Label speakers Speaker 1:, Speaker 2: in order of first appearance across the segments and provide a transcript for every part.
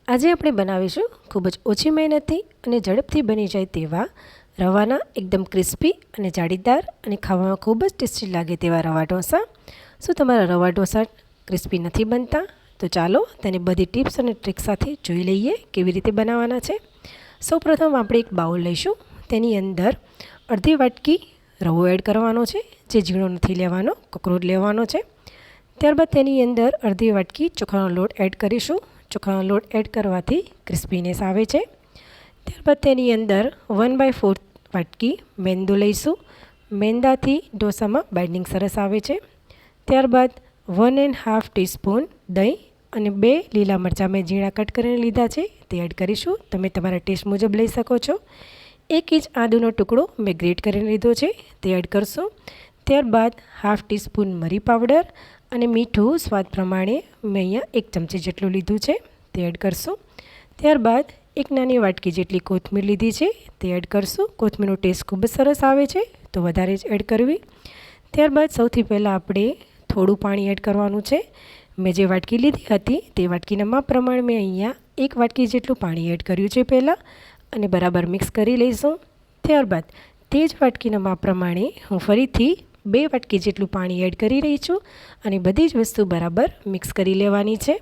Speaker 1: આજે આપણે બનાવીશું ખૂબ જ ઓછી મહેનતથી અને ઝડપથી બની જાય તેવા રવાના એકદમ ક્રિસ્પી અને જાળીદાર અને ખાવામાં ખૂબ જ ટેસ્ટી લાગે તેવા રવા ઢોસા. શું તમારા રવા ઢોસા ક્રિસ્પી નથી બનતા? તો ચાલો તેની બધી ટિપ્સ અને ટ્રિક સાથે જોઈ લઈએ કેવી રીતે બનાવવાના છે. સૌપ્રથમ આપણે એક બાઉલ લઈશું. તેની અંદર અડધી વાટકી રવો એડ કરવાનો છે, જે ઝીણો નથી લેવાનો, કકરો લેવાનો છે. ત્યારબાદ તેની અંદર અડધી વાટકી ચોખાનો લોટ એડ કરીશું. ચોખાનો લોટ એડ કરવાથી ક્રિસ્પીનેસ આવે છે. ત્યારબાદ તેની અંદર 1/4 વાટકી મેંદો લઈશું. મેંદાથી ઢોસામાં બાઇન્ડિંગ સરસ આવે છે. ત્યારબાદ 1.5 ટીસ્પૂન દહીં અને 2 લીલા મરચાં મેં ઝીણા કટ કરીને લીધા છે તે એડ કરીશું. તમે તમારા ટેસ્ટ મુજબ લઈ શકો છો. 1 ઇંચ આદુનો ટુકડો મેં ગ્રેટ કરીને લીધો છે તે એડ કરશું. ત્યારબાદ 1/2 ટીસ્પૂન મરી પાવડર અને મીઠું સ્વાદ પ્રમાણે મેં અહીંયા 1 ચમચી જેટલું લીધું છે તે એડ કરશું. ત્યારબાદ 1 નાની વાટકી જેટલી કોથમીર લીધી છે તે એડ કરશું. કોથમીરનો ટેસ્ટ ખૂબ જ સરસ આવે છે તો વધારે જ એડ કરવી. ત્યારબાદ સૌથી પહેલાં આપણે થોડું પાણી એડ કરવાનું છે. મેં જે વાટકી લીધી હતી તે વાટકીના માપ પ્રમાણે મેં અહીંયા 1 વાટકી જેટલું પાણી એડ કર્યું છે પહેલાં અને બરાબર મિક્સ કરી લઈશું. ત્યારબાદ તે જ વાટકીના માપ પ્રમાણે હું ફરીથી 2 વાટકી જેટલું પાણી એડ કરી રહી છું અને બધી જ વસ્તુ બરાબર મિક્સ કરી લેવાની છે.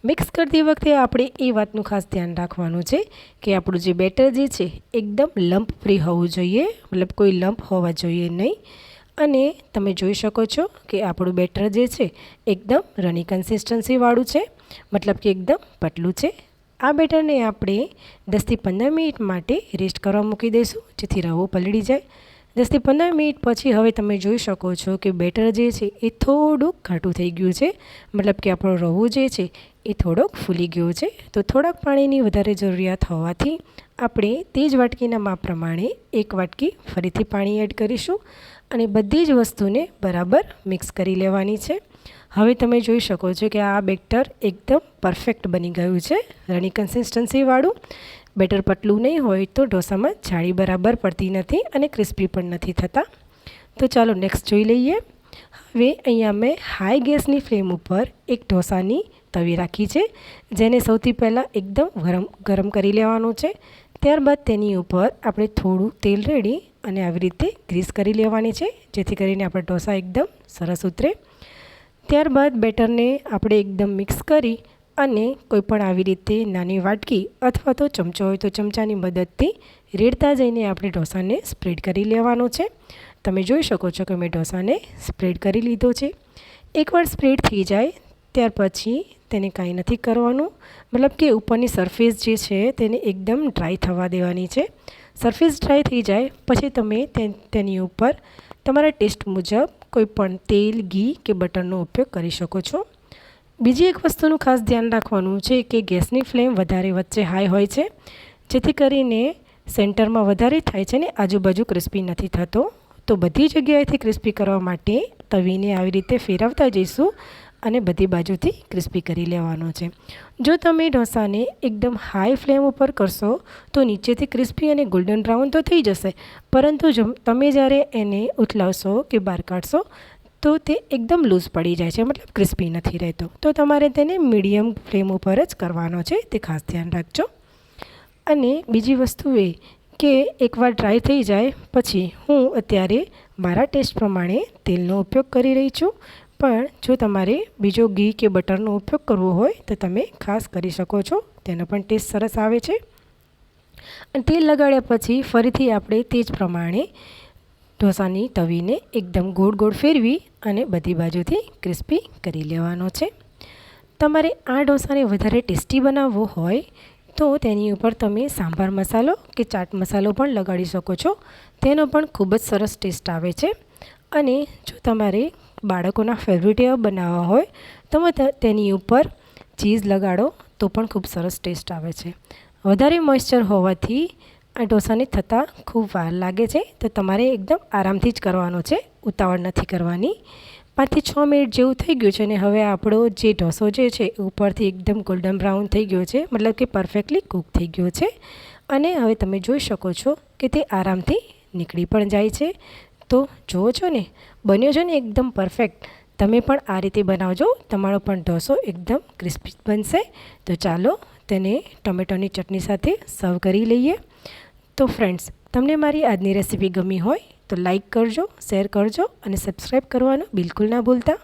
Speaker 1: મિક્સ કરતી વખતે આપણે એ વાતનું ખાસ ધ્યાન રાખવાનું છે કે આપણું જે બેટર જે છે એકદમ લમ્પ ફ્રી હોવું જોઈએ, મતલબ કોઈ લમ્પ હોવા જોઈએ નહીં. અને તમે જોઈ શકો છો કે આપણું બેટર જે છે એકદમ રની કન્સિસ્ટન્સીવાળું છે, મતલબ કે એકદમ પતલું છે. આ બેટરને આપણે 10થી 15 મિનિટ માટે રેસ્ટ કરવા મૂકી દઈશું, જેથી રવો પલળી જાય. 10થી 15 મિનિટ પછી હવે તમે જોઈ શકો છો કે બેટર જે છે એ થોડુંક ઘાટું થઈ ગયું છે, મતલબ કે આપણો રવો જે છે એ થોડોક ફૂલી ગયો છે. તો થોડાક પાણીની વધારે જરૂરિયાત હોવાથી આપણે તે જ વાટકીના માપ પ્રમાણે 1 વાટકી ફરીથી પાણી એડ કરીશું અને બધી જ વસ્તુને બરાબર મિક્સ કરી લેવાની છે. હવે તમે જોઈ શકો છો કે આ બેટર એકદમ પરફેક્ટ બની ગયું છે, રની કન્સિસ્ટન્સીવાળું. બેટર પતલું નહીં હોય તો ઢોસામાં જાળી બરાબર પડતી નથી અને ક્રિસ્પી પણ નથી થતા. તો ચાલો નેક્સ્ટ જોઈ લઈએ. હવે અહીંયા મેં હાઈ ગેસની ફ્લેમ ઉપર એક ઢોસાની તવી રાખી છે, જેને સૌથી પહેલાં એકદમ ગરમ કરી લેવાનું છે. ત્યારબાદ તેની ઉપર આપણે થોડું તેલ રેડી અને આવી રીતે ગ્રીસ કરી લેવાની છે, જેથી કરીને આપણા ઢોસા એકદમ સરસ ઉતરે. ત્યારબાદ બેટરને આપણે એકદમ મિક્સ કરી અને કોઈપણ આવી રીતે નાની વાટકી અથવા તો ચમચો હોય તો ચમચાની મદદથી રેડતા જઈને આપણે ઢોસાને સ્પ્રેડ કરી લેવાનો છે. તમે જોઈ શકો છો કે મેં ઢોસાને સ્પ્રેડ કરી લીધો છે. એકવાર સ્પ્રેડ થઈ જાય ત્યાર પછી તેને કાંઈ નથી કરવાનું, મતલબ કે ઉપરની સરફેસ જે છે તેને એકદમ ડ્રાય થવા દેવાની છે. સરફેસ ડ્રાય થઈ જાય પછી તમે તેની ઉપર તમારા ટેસ્ટ મુજબ કોઈપણ તેલ, ઘી કે બટરનો ઉપયોગ કરી શકો છો. બીજી એક વસ્તુનું ખાસ ધ્યાન રાખવાનું છે કે ગેસની ફ્લેમ વધારે વચ્ચે હાઈ હોય છે, જેથી કરીને સેન્ટરમાં વધારે થાય છે ને આજુબાજુ ક્રિસ્પી નથી થતો. તો બધી જગ્યાએથી ક્રિસ્પી કરવા માટે તવીને આવી રીતે ફેરવતા જઈશું અને બધી બાજુથી ક્રિસ્પી કરી લેવાનો છે. જો તમે ઢોસાને એકદમ હાઈ ફ્લેમ ઉપર કરશો તો નીચેથી ક્રિસ્પી અને ગોલ્ડન બ્રાઉન તો થઈ જશે, પરંતુ જો તમે જ્યારે એને ઉથલાવશો કે બહાર કાઢશો તો તે એકદમ લૂઝ પડી જાય છે, મતલબ ક્રિસ્પી નથી રહેતો. તો તમારે તેને મીડિયમ ફ્લેમ ઉપર જ કરવાનો છે, તે ખાસ ધ્યાન રાખજો. અને બીજી વસ્તુ એ કે એકવાર ડ્રાય થઈ જાય પછી હું અત્યારે મારા ટેસ્ટ પ્રમાણે તેલનો ઉપયોગ કરી રહી છું, પણ જો તમારે બીજો ઘી કે બટરનો ઉપયોગ કરવો હોય તો તમે ખાસ કરી શકો છો, તેનો પણ ટેસ્ટ સરસ આવે છે. અને તેલ લગાડ્યા પછી ફરીથી આપણે તે જ પ્રમાણે ઢોસાની તવીને એકદમ ગોળ ગોળ ફેરવી અને બધી બાજુથી ક્રિસ્પી કરી લેવાનો છે. તમારે આ ઢોસાને વધારે ટેસ્ટી બનાવવો હોય તો તેની ઉપર તમે સાંભાર મસાલો કે ચાટ મસાલો પણ લગાડી શકો છો, તેનો પણ ખૂબ જ સરસ ટેસ્ટ આવે છે. અને જો તમારે બાળકોના ફેવરિટ એવા બનાવવા હોય તો તેની ઉપર ચીઝ લગાડો તો પણ ખૂબ સરસ ટેસ્ટ આવે છે. વધારે મોઇસ્ચર હોવાથી આ ઢોસાને થતાં ખૂબ વાર લાગે છે, તો તમારે એકદમ આરામથી જ કરવાનો છે, ઉતાવળ નથી કરવાની. 5 થી 6 મિનિટ જેવું થઈ ગયું છે અને હવે આપણો જે ઢોસો જે છે ઉપરથી એકદમ ગોલ્ડન બ્રાઉન થઈ ગયો છે, મતલબ કે પરફેક્ટલી કૂક થઈ ગયો છે. અને હવે તમે જોઈ શકો છો કે તે આરામથી નીકળી પણ જાય છે. તો જુઓ છો ને, બન્યો છે ને એકદમ પરફેક્ટ. તમે પણ આ રીતે બનાવજો, તમારો પણ ઢોસો એકદમ ક્રિસ્પી બનશે. તો ચાલો તેને ટમેટોની ચટણી સાથે સર્વ કરી લઈએ. તો ફ્રેન્ડ્સ, તમને મારી આજની રેસીપી ગમી હોય તો લાઈક કરજો, શેર કરજો અને સબસ્ક્રાઈબ કરવાનું બિલકુલ ના ભૂલતા.